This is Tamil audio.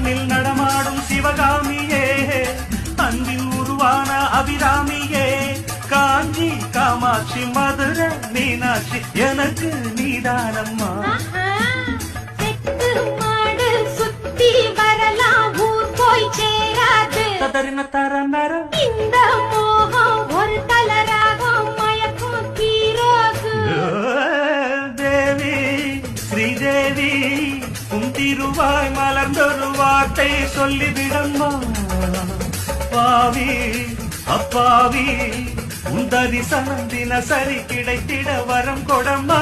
மண்ணில் நடமாடும் சிவகாமியே, அன்பின் உருவான அபிராமியே, காஞ்சி காமாட்சி மதுரை மீனாட்சி எனக்கு நீதானம்மா. மாடு சுத்தி வரலாம் ஊர் போய் சேராது. இந்த மோகம் ஒரு கலராகும் மயக்கும் தீராது. தேவி ஸ்ரீதேவி உன் திருவாய் மலர்ந்தொரு வார்த்தை சொல்லிவிடம்மா. பாவி அப்பாவி உன் தரிசனம் தினசரி கிடைத்திட வரம் கொடம்மா.